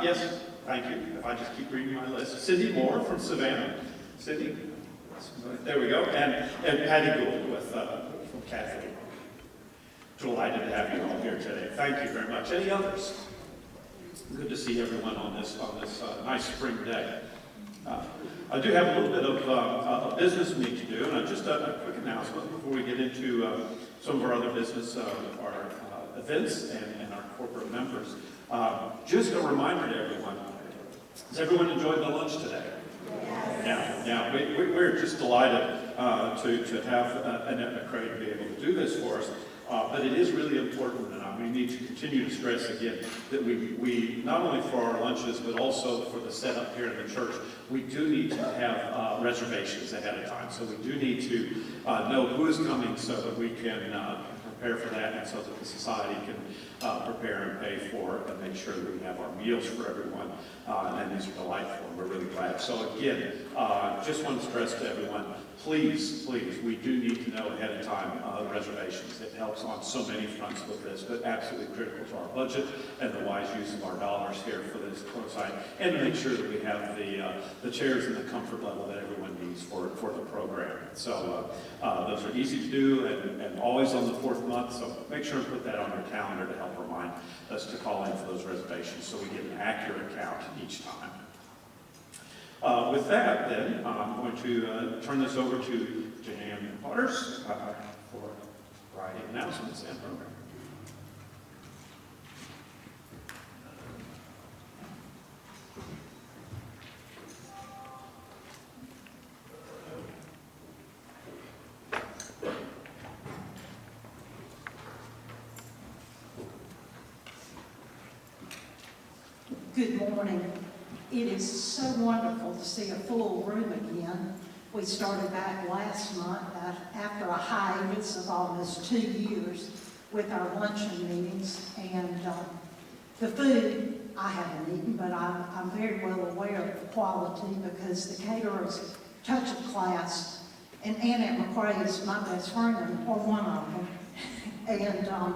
Yes, thank you. If I just keep reading my list. Cindy Moore from Savannah. Cindy, there we go. And Patty Gould from Catholic. Delighted to have you all here today. Thank you very much. Any others? Good to see everyone on this nice spring day. I do have a little bit of business we need to do, and just a quick announcement before we get into some of our other business, our events and our corporate members. Just a reminder to everyone, has everyone enjoyed the lunch today? Yes. Yeah, we're just delighted to have Annette McCrae to be able to do this for us. But it is really important, and we need to continue to stress again that we not only for our lunches, but also for the setup here in the church, we do need to have reservations ahead of time. So we do need to know who is coming so that we can prepare for that, and so that the society can prepare and pay for it and make sure that we have our meals for everyone. And these are delightful, and we're really glad. So again, just want to stress to everyone, please, we do need to know ahead of time reservations. It helps on so many fronts with this, but absolutely critical to our budget and the wise use of our dollars here for this site, and to make sure that we have the chairs and the comfort level that everyone needs for the program. So those are easy to do and always on the fourth month, so make sure and put that on your calendar to help remind us to call in for those reservations so we get an accurate count each time. With that, then, I'm going to turn this over to Jan Waters for Friday announcements and program. Good morning. It is so wonderful to see a full room again. We started back last month after a hiatus of almost 2 years with our luncheon meetings, and the food I haven't eaten, but I'm very well aware of the quality because the caterers touch a class, and Annette McCrae is my best friend, or one of them, and I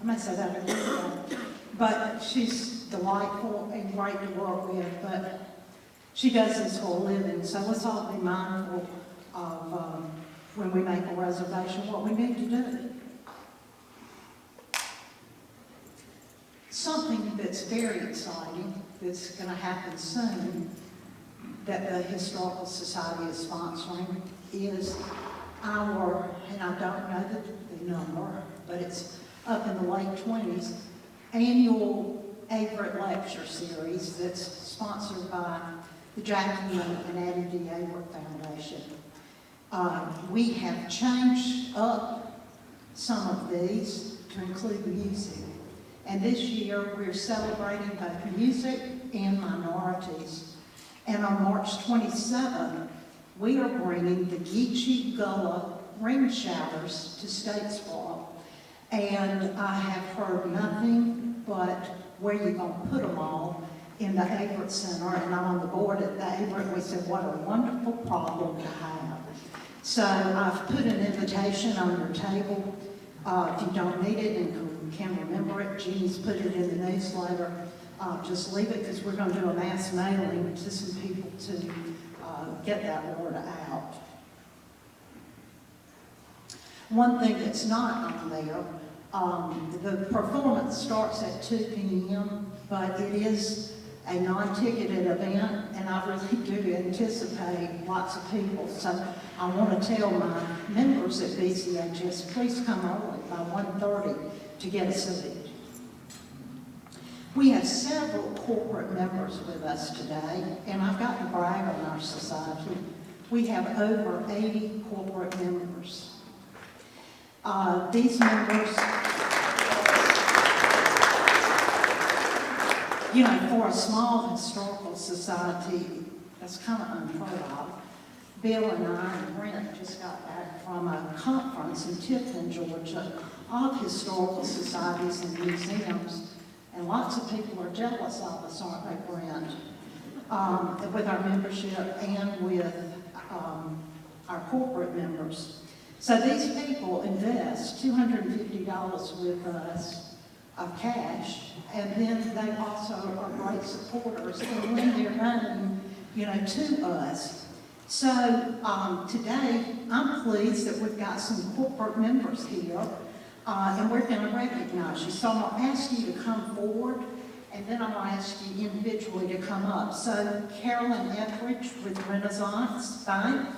may say that again, but she's delightful and great to work with, but she does this for a living, so let's all be mindful of when we make a reservation what we need to do. Something that's very exciting that's going to happen soon that the Historical Society is sponsoring is our, and I don't know the number, but it's up in the late 20s, annual Averett Lecture Series that's sponsored by the Jackie and Addie D. Averett Foundation. We have changed up some of these to include music. And this year we're celebrating both music and minorities. And on March 27th, we are bringing the Geechee Gullah Ring Shouters to Statesboro. And I have heard nothing but where you're going to put them all in the Averett Center, and I'm on the board at the Averett. We said, what a wonderful problem to have. So I've put an invitation on your table. If you don't need it and can remember it, Jeannie's put it in the newsletter. Just leave it, because we're going to do a mass mailing to some people to get that word out. One thing that's not on there, the performance starts at 2 p.m., but it is a non-ticketed event, and I really do anticipate lots of people. So I want to tell my members at BCHS, please come early by 1:30 to get a seat. We have several corporate members with us today, and I've got to brag on our society. We have over 80 corporate members. These members, you know, for a small historical society, that's kind of unheard of. Bill and I and Brent just got back from a conference in Tifton, Georgia, of historical societies and museums, and lots of people are jealous of us, aren't they, Brent? With our membership and with our corporate members. So these people invest $250 with us of cash, and then they also are great supporters and lend their money, to us. So today, I'm pleased that we've got some corporate members here, and we're going to recognize you. So I'm going to ask you to come forward, and then I'm going to ask you individually to come up. So Carolyn Etheridge with Renaissance Bank,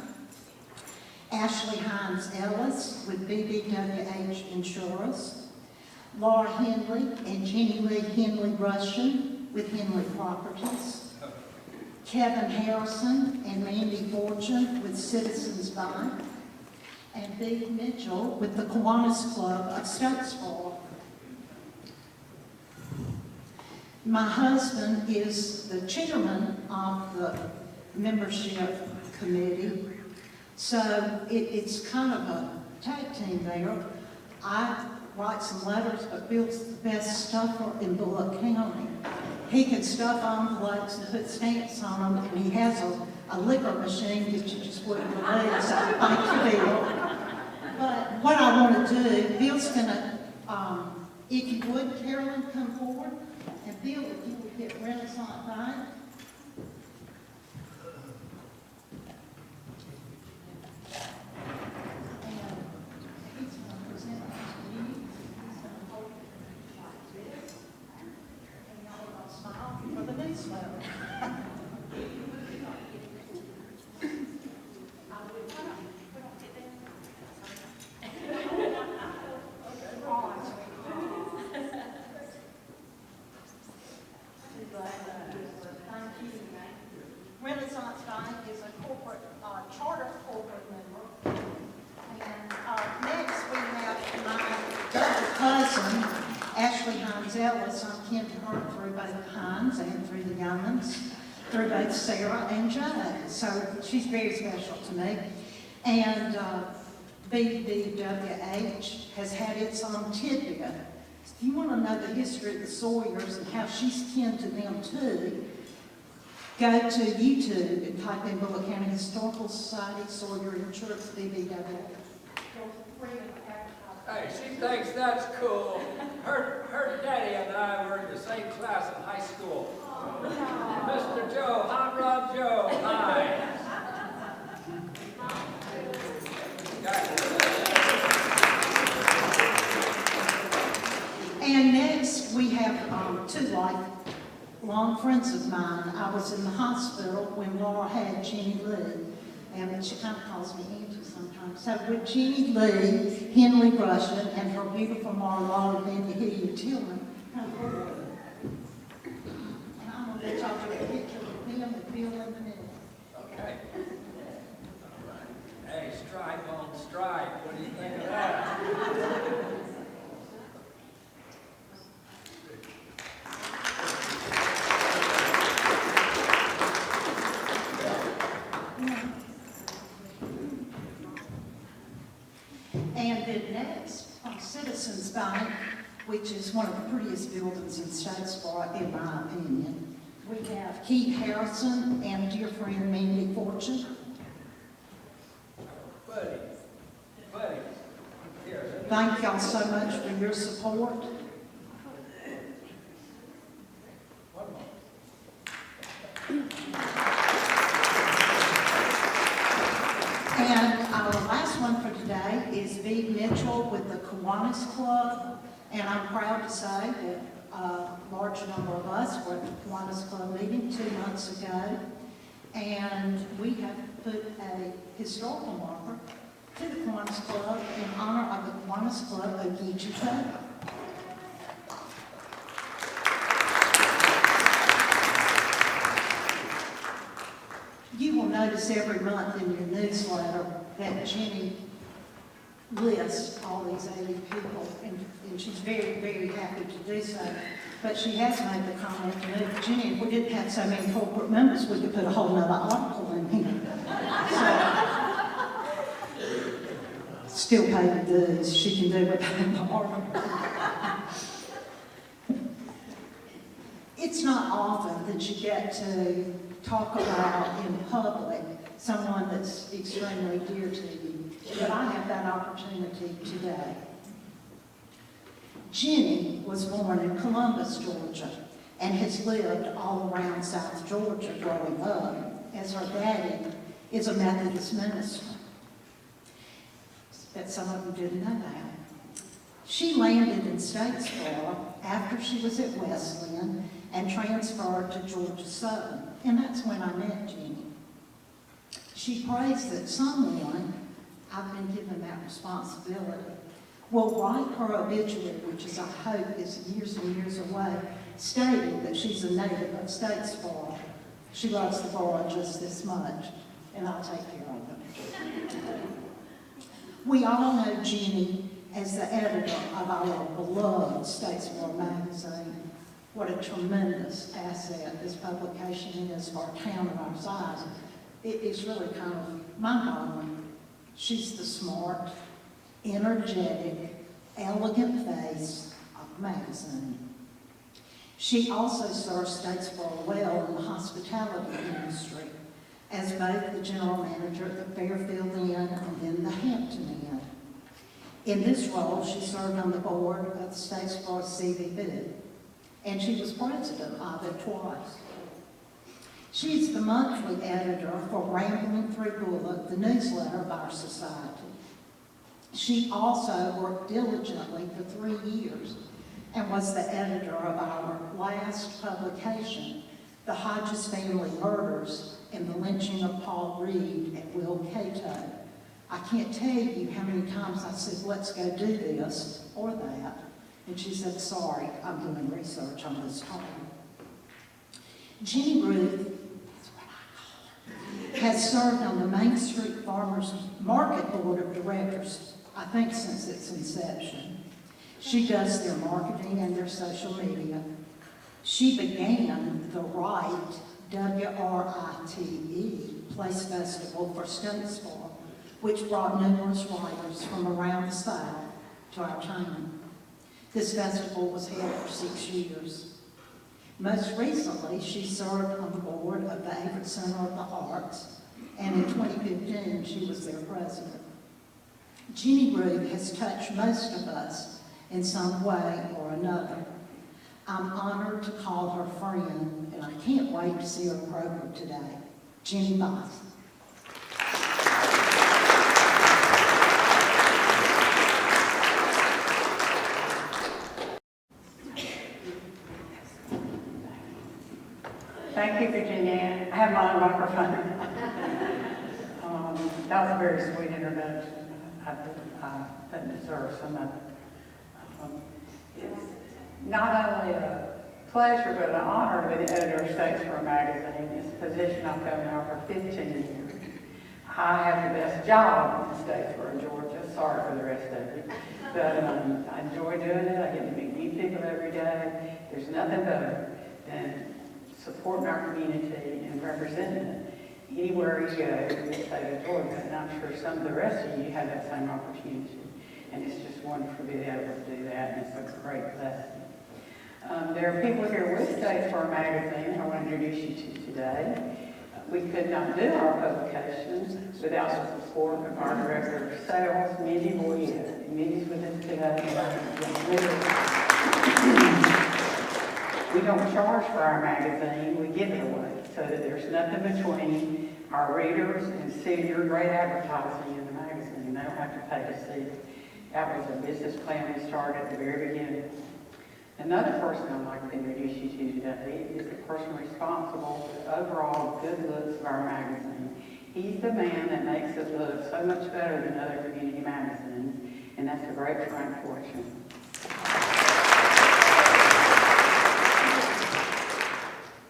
Ashley Hines Ellis with BBWH Insurance, Laura Henley and Jenny Lee Henley Russian with Henley Properties, Kevin Harrison and Mandy Fortune with Citizens Bank, and Bea Mitchell with the Kiwanis Club of Statesboro. My husband is the chairman of the membership committee, so it's kind of a tag team there. I write some letters, but Bill's the best stuffer in Bulloch County. He can stuff envelopes and put stamps on them, and he has a liquor machine that you just wouldn't believe, so thank you, Bill. But what I want to do, Bill's going to, if you would, Carolyn, come forward, and Bill, if you would get Renaissance Bank. Renaissance Bank is a corporate, charter corporate member. And next we have my other cousin, Ashley Hines Ellis. I'm kin to her through both Hines and through the Youngmans, through both Sarah and Jay. So she's very special to me. And BBWH has had its own tidbit. If you want to know the history of the Sawyers and how she's kin to them too, go to YouTube and type in Bulloch County Historical Society, Sawyer Insurance, BBW. Hey, she thinks that's cool. Her daddy and I were in the same class in high school. Mr. Joe, Hot Rod Joe, hi. And next we have two lifelong friends of mine. I was in the hospital when Laura had Jenny Lee, and she kind of calls me Auntie sometimes. So with Jenny Lee, Henley Russian, and her beautiful Marla Linda Hilliard Tillman, come forward. And I'm going to let y'all take a picture with them and Bill in the middle. Okay. Hey, stripe on stripe. What do you think of that? And then next, Citizens Bank, which is one of the prettiest buildings in Statesboro, in my opinion. We have Keith Harrison and dear friend Mandy Fortune. Buddy. Here. Thank y'all so much for your support. One more. And our last one for today is Bea Mitchell with the Kiwanis Club. And I'm proud to say that a large number of us were at the Kiwanis Club meeting 2 months ago. And we have put a historical marker to the Kiwanis Club in honor of the Kiwanis Club of Yichita. You will notice every month in your newsletter that Jenny lists all these 80 people, and she's very, very happy to do so. But she has made the comment to me, Jenny, if we didn't have so many corporate members, we could put a whole other article in here. So, still pay the dues. She can do without the article. It's not often that you get to talk about in public someone that's extremely dear to you, but I have that opportunity today. Jenny was born in Columbus, Georgia, and has lived all around South Georgia growing up, as her daddy is a Methodist minister. Bet some of you didn't know that. She landed in Statesboro after she was at Wesleyan and transferred to Georgia Southern, and that's when I met Jenny. She prays that someone, I've been given that responsibility, will write her obituary, which is, I hope, is years and years away, stating that she's a native of Statesboro. She loves the borough just this much, and I'll take care of it. We all know Jenny as the editor of our beloved Statesboro Magazine. What a tremendous asset this publication is for a town of our size. It is really kind of mind-boggling. She's the smart, energetic, elegant face of the magazine. She also serves Statesboro well in the hospitality industry as both the general manager at the Fairfield Inn and then the Hampton Inn. In this role, she served on the board of the Statesboro CVB, and she was president of it twice. She's the monthly editor for Rambling Through Bulloch, the newsletter of our society. She also worked diligently for 3 years and was the editor of our last publication, The Hodges Family Murders and the Lynching of Paul Reed and Will Cato. I can't tell you how many times I said, let's go do this or that. And she said, sorry, I'm doing research on this topic. Jenny Ruth, that's what I call her, has served on the Main Street Farmers Market Board of Directors, I think since its inception. She does their marketing and their social media. She began the Write, W-R-I-T-E, Place Festival for Statesboro, which brought numerous writers from around the South to our town. This festival was held for 6 years. Most recently, she served on the board of the Averitt Center of the Arts, and in 2015, she was their president. Jenny Ruth has touched most of us in some way or another. I'm honored to call her friend, and I can't wait to see her program today. Jenny Foss. Thank you, Virginia. I have my own microphone. That was a very sweet introduction. I didn't deserve some of it. It's not only a pleasure, but an honor to be the editor of Statesboro Magazine. It's a position I've held now for 15 years. I have the best job in Statesboro, Georgia. Sorry for the rest of you. But I enjoy doing it. I get to meet new people every day. There's nothing better than supporting our community and representing it anywhere you go in the state of Georgia. And I'm sure some of the rest of you have that same opportunity. And it's just wonderful to be able to do that, and it's a great blessing. There are people here with Statesboro Magazine I want to introduce you to today. We could not do our publications without the support of our Director of Sales, Mindy Boyette. Mindy's with us today. We don't charge for our magazine, we give it away, so that there's nothing between our readers and seeing your great advertising in the magazine. They don't have to pay to see it. That was a business plan we started at the very beginning. Another person I'd like to introduce you to today is the person responsible for the overall good looks of our magazine. He's the man that makes it look so much better than other community magazines, and that's the great Frank Fortune.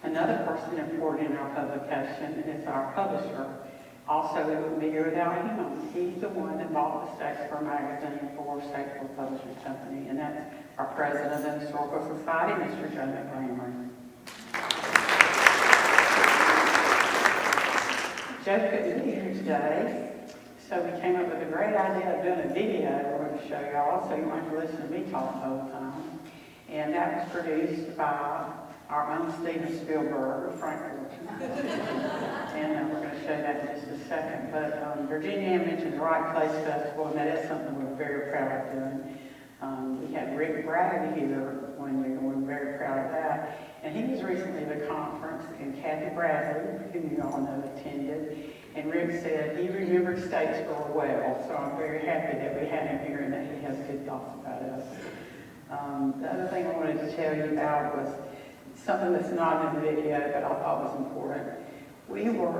Another person important in our publication is our publisher. Also, we wouldn't be here without him. He's the one that bought the Statesboro Magazine for Statesboro Publishing Company, and that's our president of the Historical Society, Mr. Joe McLean. Joe couldn't be here today, so we came up with a great idea of doing a video we're going to show y'all, so you won't have to listen to me talk the whole time. And that was produced by our own Steven Spielberg, Frank Fortune. And we're going to show that in just a second. But Virginia mentioned the Right Place Festival, and that is something we're very proud of doing. We had Rick Bragg here one year, and we're very proud of that. And he was recently at a conference, and Kathy Bradley, who you all know, attended. And Rick said he remembered Statesboro well, so I'm very happy that we had him here and that he has good thoughts about us. The other thing I wanted to tell you about was something that's not in the video, but I thought was important. We were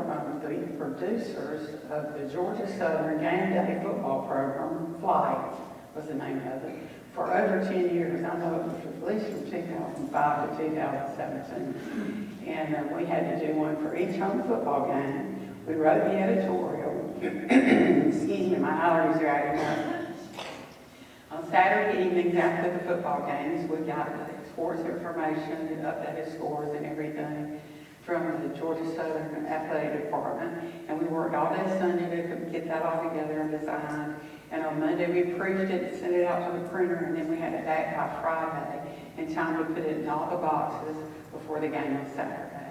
the producers of the Georgia Southern Game Day football program. Flight was the name of it, for over 10 years. I know it was released from 2005 to 2017. And we had to do one for each home football game. We wrote the editorial. Excuse me, my allergies are acting up. On Saturday evenings after the football games, we got the sports information and updated scores and everything from the Georgia Southern Athletic Department. And we worked all day Sunday to get that all together and designed. And on Monday, we proofed it and sent it out to the printer, and then we had it back by Friday in time to put it in all the boxes before the game on Saturday.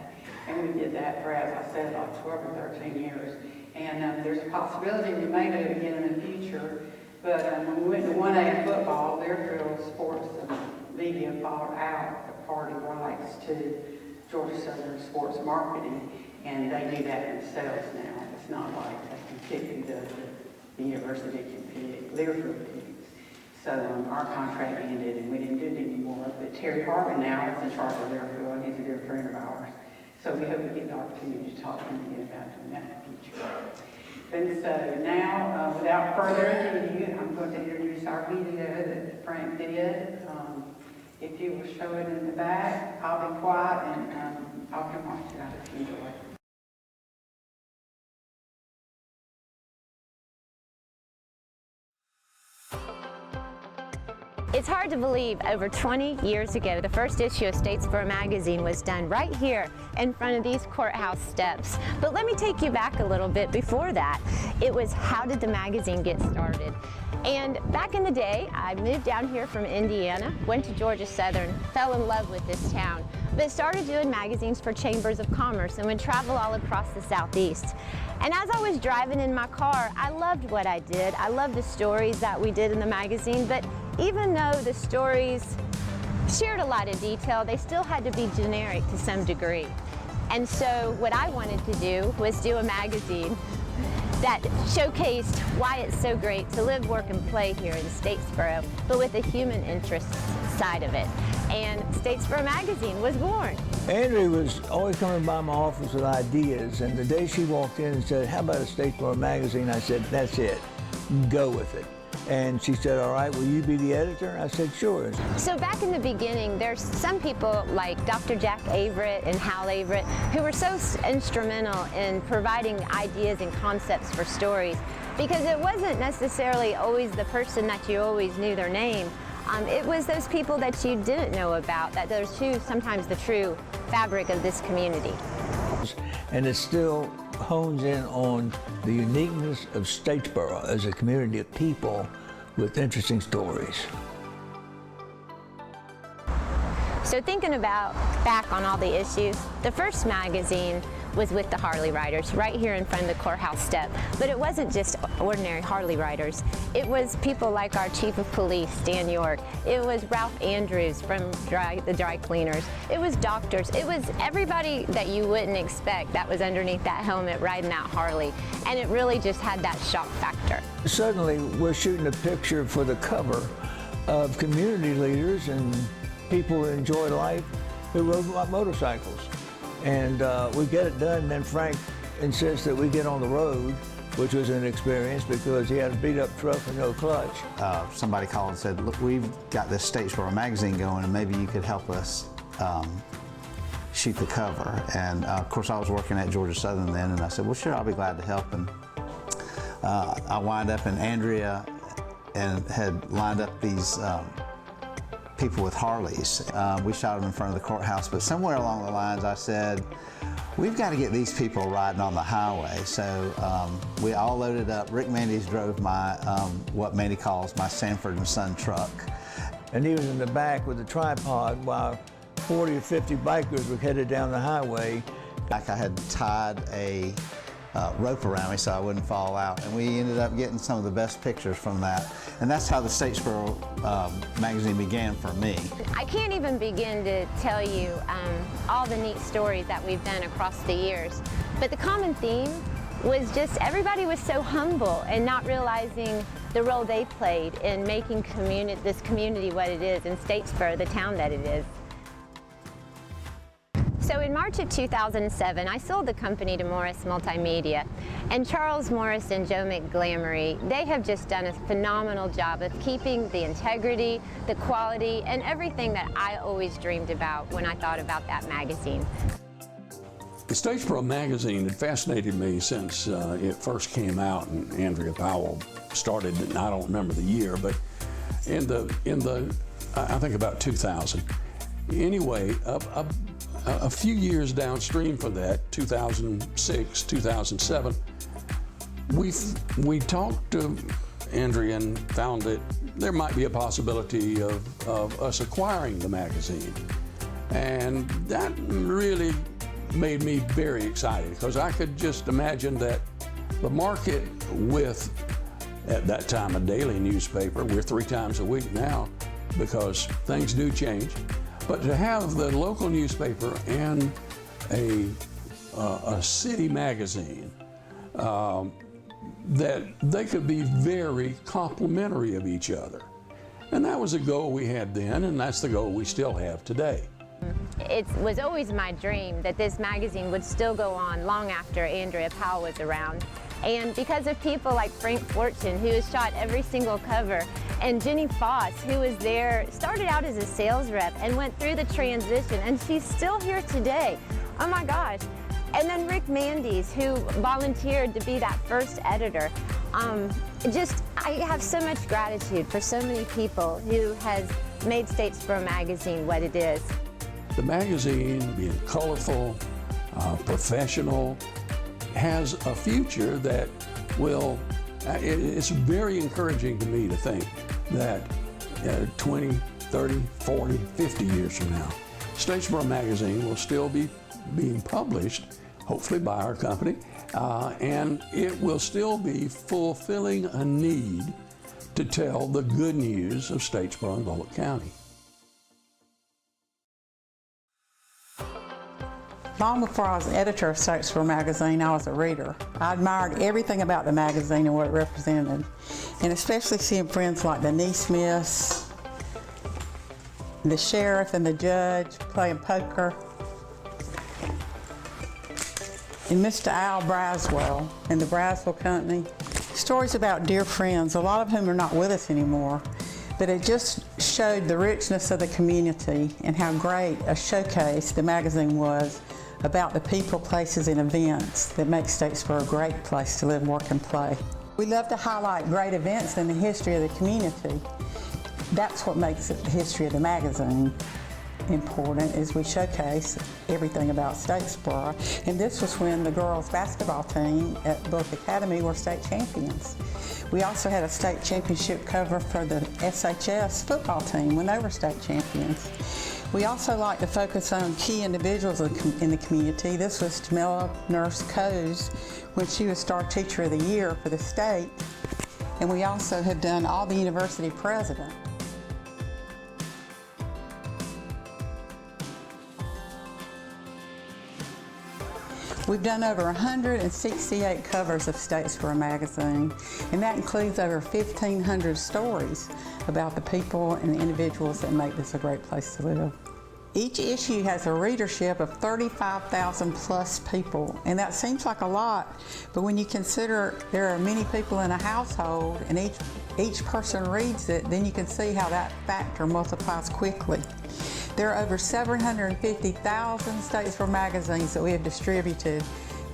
And we did that for, as I said, like 12 or 13 years. And there's a possibility we may do it again in the future. But when we went to 1A football, Learfield Sports Media bought out the party rights to Georgia Southern Sports Marketing, and they do that themselves now. It's not like they can pick the university can pick, Learfield picks. So our contract ended and we didn't do it anymore. But Terry Harvin now is in charge of Learfield, and he's a dear friend of ours. So we hope we get the opportunity to talk to him again about doing that in the future. And so now, without further ado, I'm going to introduce our video that Frank did. If you will show it in the back, I'll be quiet and I'll come watch it out if you enjoy. It's hard to believe over 20 years ago, the first issue of Statesboro Magazine was done right here in front of these courthouse steps. But let me take you back a little bit before that. It was, how did the magazine get started? And back in the day, I moved down here from Indiana, went to Georgia Southern, fell in love with this town, but started doing magazines for chambers of commerce and would travel all across the Southeast. And as I was driving in my car, I loved what I did. I loved the stories that we did in the magazine, but even though the stories shared a lot of detail, they still had to be generic to some degree. And so what I wanted to do was do a magazine that showcased why it's so great to live, work, and play here in Statesboro, but with a human interest side of it. And Statesboro Magazine was born. Andrea was always coming by my office with ideas, and the day she walked in and said, "How about a Statesboro Magazine?" I said, "That's it, go with it." And she said, "All right, will you be the editor?" I said, "Sure." So back in the beginning, there's some people like Dr. Jack Averett and Hal Averett who were so instrumental in providing ideas and concepts for stories, because it wasn't necessarily always the person that you always knew their name. It was those people that you didn't know about, that those two, sometimes the true fabric of this community. And it still hones in on the uniqueness of Statesboro as a community of people with interesting stories. So thinking about back on all the issues, the first magazine was with the Harley Riders right here in front of the courthouse step. But it wasn't just ordinary Harley Riders. It was people like our Chief of Police, Dan York. It was Ralph Andrews from the dry cleaners. It was doctors. It was everybody that you wouldn't expect that was underneath that helmet riding that Harley. And it really just had that shock factor. Suddenly, we're shooting a picture for the cover of community leaders and people who enjoy life who rode motorcycles. And we get it done, and then Frank insists that we get on the road, which was an experience because he had a beat-up truck with no clutch. Somebody called and said, "Look, we've got this Statesboro Magazine going, and maybe you could help us shoot the cover." And of course, I was working at Georgia Southern then, and I said, "Well, sure, I'll be glad to help." And I wind up, and Andrea had lined up these people with Harleys. We shot them in front of the courthouse, but somewhere along the lines I said, we've got to get these people riding on the highway. So we all loaded up. Rick Mandy's drove my, what Mandy calls my Sanford and Son truck. And he was in the back with a tripod while 40 or 50 bikers were headed down the highway. Like I had tied a rope around me so I wouldn't fall out. And we ended up getting some of the best pictures from that. And that's how the Statesboro Magazine began for me. I can't even begin to tell you all the neat stories that we've done across the years. But the common theme was just everybody was so humble and not realizing the role they played in making this community what it is, and Statesboro the town that it is. So in March of 2007, I sold the company to Morris Multimedia, and Charles Morris and Joe McGlamory, they have just done a phenomenal job of keeping the integrity, the quality, and everything that I always dreamed about when I thought about that magazine. The Statesboro Magazine had fascinated me since it first came out, and Andrea Powell started it, and I don't remember the year, but in the I think about 2000. Anyway, a few years downstream from that, 2006, 2007, we talked to Andrea and found that there might be a possibility of us acquiring the magazine. And that really made me very excited, because I could just imagine that the market with, at that time, a daily newspaper, we're 3 times a week now because things do change, but to have the local newspaper and a city magazine, that they could be very complementary of each other. And that was a goal we had then, and that's the goal we still have today. It was always my dream that this magazine would still go on long after Andrea Powell was around. And because of people like Frank Fortune, who has shot every single cover, and Jenny Foss, who was there, started out as a sales rep and went through the transition, and she's still here today. Oh my gosh. And then Rick Mandes, who volunteered to be that first editor. I have so much gratitude for so many people who has made Statesboro Magazine what it is. The magazine, being colorful, professional, has a future that will, it's very encouraging to me to think that 20, 30, 40, 50 years from now, Statesboro Magazine will still be being published, hopefully by our company, and it will still be fulfilling a need to tell the good news of Statesboro and Bulloch County. Long before I was editor of Statesboro Magazine, I was a reader. I admired everything about the magazine and what it represented, and especially seeing friends like the Neesmiths, the sheriff and the judge playing poker, and Mr. Al Braswell and the Braswell Company. Stories about dear friends, a lot of whom are not with us anymore, but it just showed the richness of the community and how great a showcase the magazine was about the people, places, and events that make Statesboro a great place to live, work, and play. We love to highlight great events in the history of the community. That's what makes the history of the magazine important, is we showcase everything about Statesboro. And this was when the girls basketball team at Bulloch Academy were state champions. We also had a state championship cover for the SHS football team when they were state champions. We also like to focus on key individuals in the community. This was Jamila Nurse Coase when she was Star Teacher of the Year for the state. And we also have done all the university presidents. We've done over 168 covers of Statesboro Magazine, and that includes over 1,500 stories about the people and the individuals that make this a great place to live. Each issue has a readership of 35,000 plus people, and that seems like a lot, but when you consider there are many people in a household and each person reads it, then you can see how that factor multiplies quickly. There are over 750,000 Statesboro magazines that we have distributed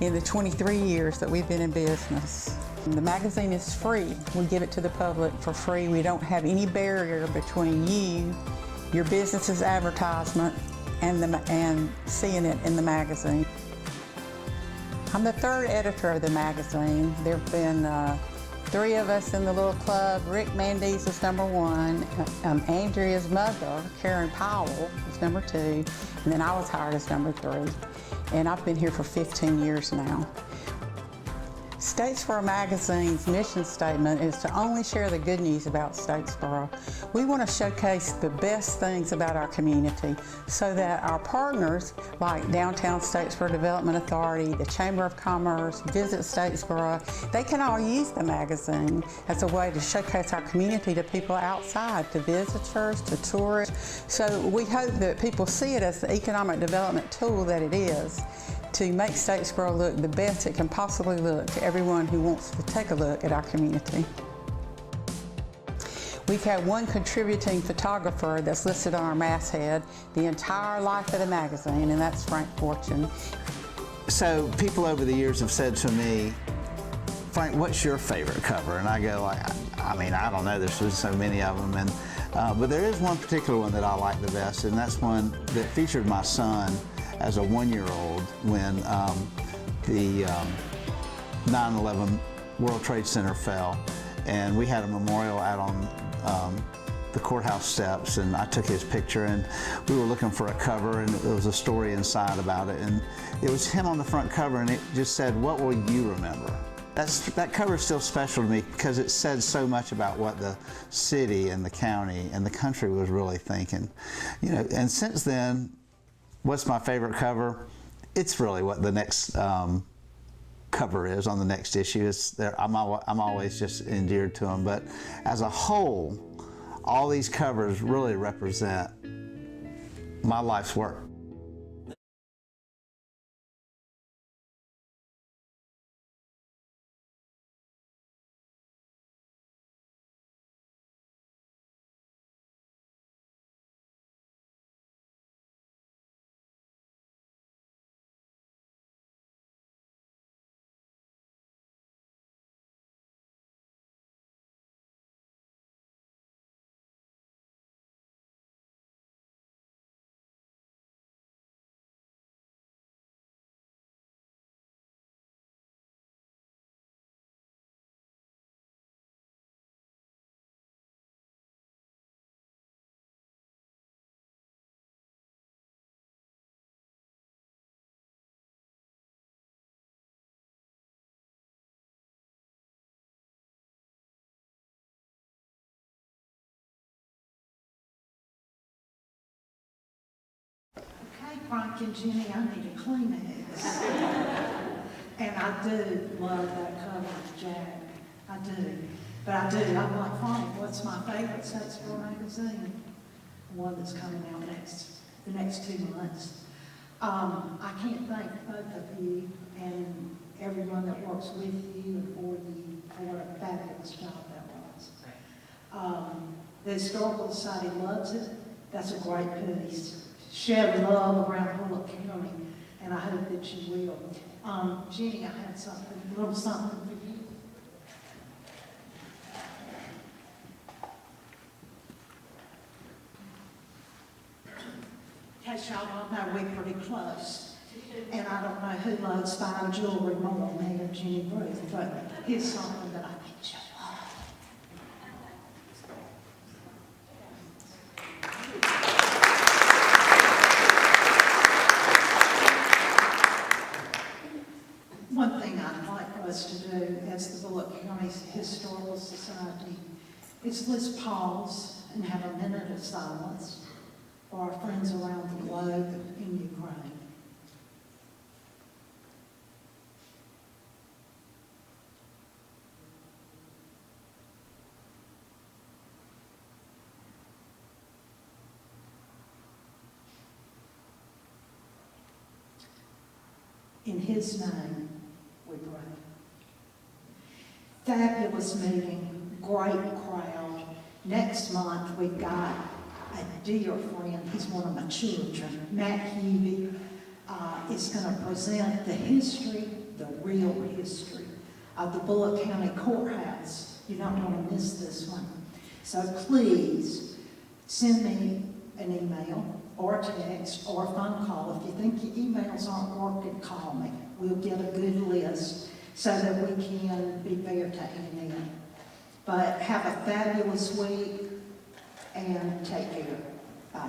in the 23 years that we've been in business. The magazine is free. We give it to the public for free. We don't have any barrier between you, your business's advertisement, and seeing it in the magazine. I'm the 3rd editor of the magazine. There have been 3 of us in the little club. Rick Mandes was number 1. Andrea's mother, Karen Powell, was number 2. And then I was hired as number 3. And I've been here for 15 years now. Statesboro Magazine's mission statement is to only share the good news about Statesboro. We want to showcase the best things about our community so that our partners like Downtown Statesboro Development Authority, the Chamber of Commerce, Visit Statesboro, they can all use the magazine as a way to showcase our community to people outside, to visitors, to tourists. So we hope that people see it as the economic development tool that it is, to make Statesboro look the best it can possibly look to everyone who wants to take a look at our community. We've had one contributing photographer that's listed on our masthead the entire life of the magazine, and that's Frank Fortune. So people over the years have said to me, Frank, what's your favorite cover? And I go, I don't know, there's just so many of them. But there is one particular one that I like the best, and that's one that featured my son as a 1-year-old when the 9/11 World Trade Center fell. And we had a memorial out on the courthouse steps, and I took his picture, and we were looking for a cover, and there was a story inside about it. And it was him on the front cover, and it just said, "What will you remember?" That cover is still special to me because it said so much about what the city and the county and the country was really thinking. And since then, what's my favorite cover? It's really what the next cover is on the next issue. I'm always just endeared to them. But as a whole, all these covers really represent my life's work. Okay, Frank and Jenny, I need a Kleenex. And I do love that cover, Jack. I do. But I'm like, Frank, what's my favorite Statesboro magazine? One that's coming out the next 2 months. I can't thank both of you and everyone that works with you and for you for a fabulous job that was. The Historical Society loves it. That's a great piece. Shed love around Bulloch County, and I hope that you will. Jenny, I had a little something for you. In case y'all don't know, we're pretty close. And I don't know who loves fine jewelry more, me or Jenny Ruth, but here's something that I think you'll love. One thing I'd like for us to do as the Bulloch County Historical Society is let's pause and have a minute of silence for our friends around the globe in Ukraine. In His name, we pray. Fabulous meeting, great crowd. Next month, we've got a dear friend. He's one of my children, Matt Hubie, is going to present the history, the real history of the Bulloch County Courthouse. You don't want to miss this one. So please send me an email or a text or a phone call. If you think your emails aren't working, call me. We'll get a good list so that we can be fair to Ann. But have a fabulous week and take care. Bye.